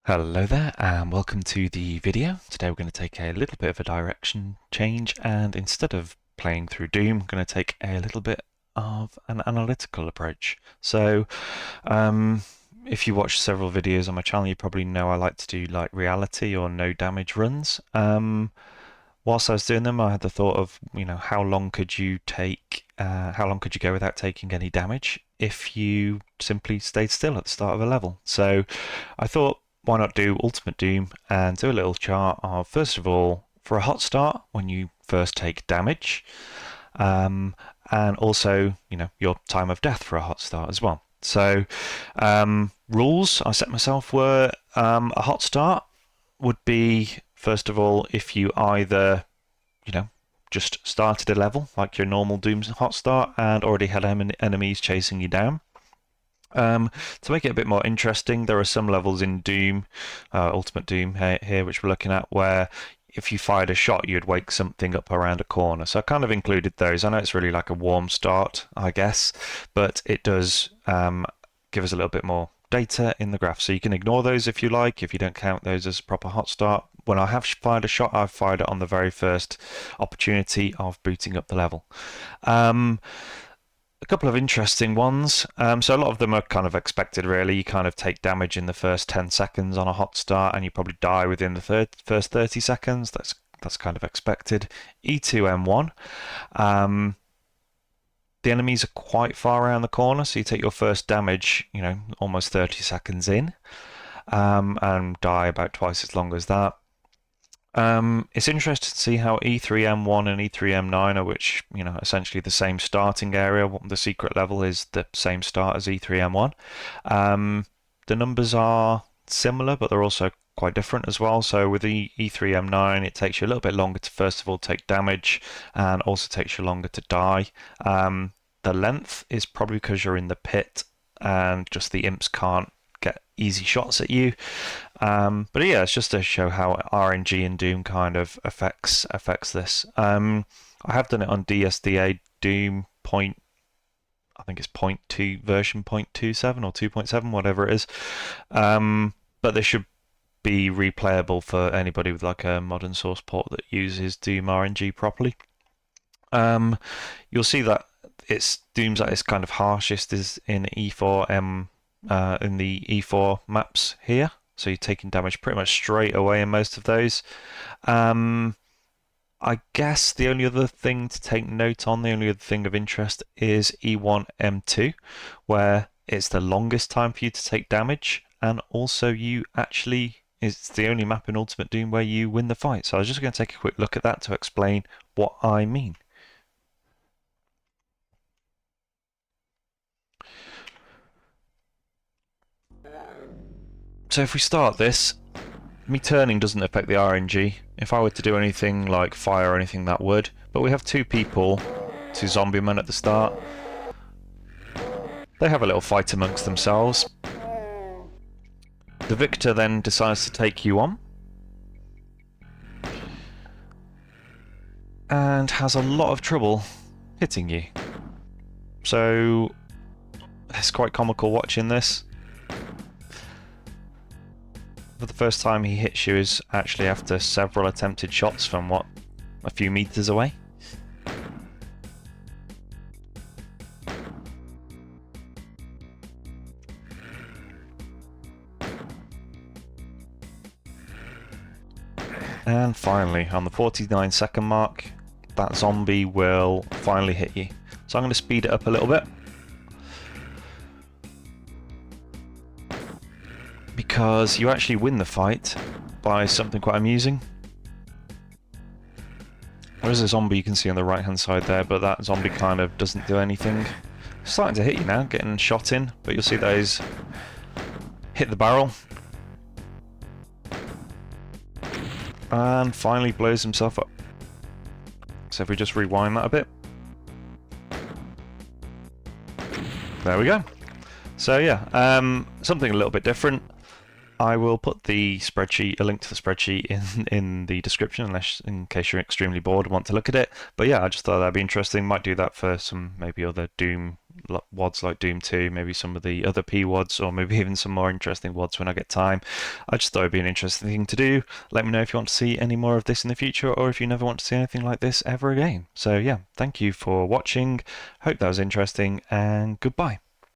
Hello there and welcome to the video. Today we're going to take a little bit of a direction change, and instead of playing through Doom, I'm going to take a little bit of an analytical approach. So if you watch several videos on my channel, you probably know I like to do like reality or no damage runs. Whilst I was doing them, I had the thought of, how long could you go without taking any damage if you simply stayed still at the start of a level? So I thought, why not do Ultimate Doom and do a little chart of, first of all, for a hot start, when you first take damage, and also, your time of death for a hot start as well. So rules I set myself were, a hot start would be, first of all, if you either, just started a level like your normal Doom's hot start and already had enemies chasing you down. To make it a bit more interesting, there are some levels in Doom, Ultimate Doom here, which we're looking at, where if you fired a shot, you'd wake something up around a corner. So I kind of included those. I know it's really like a warm start, I guess, but it does give us a little bit more data in the graph. So you can ignore those if you like, if you don't count those as a proper hot start. When I have fired a shot, I've fired it on the very first opportunity of booting up the level. A couple of interesting ones. So a lot of them are kind of expected, really. You kind of take damage in the first 10 seconds on a hot start, and you probably die within the first 30 seconds. That's kind of expected. E2M1. The enemies are quite far around the corner, so you take your first damage, almost 30 seconds in, and die about twice as long as that. It's interesting to see how E3M1 and E3M9 are, which, essentially the same starting area. The secret level is the same start as E3M1. The numbers are similar, but they're also quite different as well. So with the E3M9, it takes you a little bit longer to, first of all, take damage, and also takes you longer to die. The length is probably because you're in the pit and just the imps can't get easy shots at you. But yeah, it's just to show how RNG in Doom kind of affects this. I have done it on DSDA Doom point, I think it's 0.2 version 0.27 or 2.7, whatever it is. But this should be replayable for anybody with like a modern source port that uses Doom RNG properly. You'll see that Doom's at its kind of harshest is in E4M. In the E4 maps here, so you're taking damage pretty much straight away in most of those. I guess the only other thing to take note on, the only other thing of interest is E1M2, where it's the longest time for you to take damage, and also it's the only map in Ultimate Doom where you win the fight. So I was just going to take a quick look at that to explain what I mean. So if we start this, me turning doesn't affect the RNG. If I were to do anything like fire or anything, that would. But we have two zombie men at the start. They have a little fight amongst themselves. The victor then decides to take you on, and has a lot of trouble hitting you. So it's quite comical watching this. For the first time he hits you is actually after several attempted shots from a few meters away. And finally, on the 49-second mark, that zombie will finally hit you. So I'm going to speed it up a little bit, because you actually win the fight by something quite amusing. There is a zombie you can see on the right hand side there, but that zombie kind of doesn't do anything. It's starting to hit you now, getting shot in, but you'll see that he's hit the barrel and finally blows himself up. So if we just rewind that a bit, there we go. So yeah, something a little bit different. I will put a link to the spreadsheet in the description, in case you're extremely bored and want to look at it. But yeah, I just thought that'd be interesting. Might do that for some maybe other Doom WODs like Doom 2, maybe some of the other P WODs, or maybe even some more interesting WODs when I get time. I just thought it'd be an interesting thing to do. Let me know if you want to see any more of this in the future, or if you never want to see anything like this ever again. So yeah, thank you for watching. Hope that was interesting, and goodbye.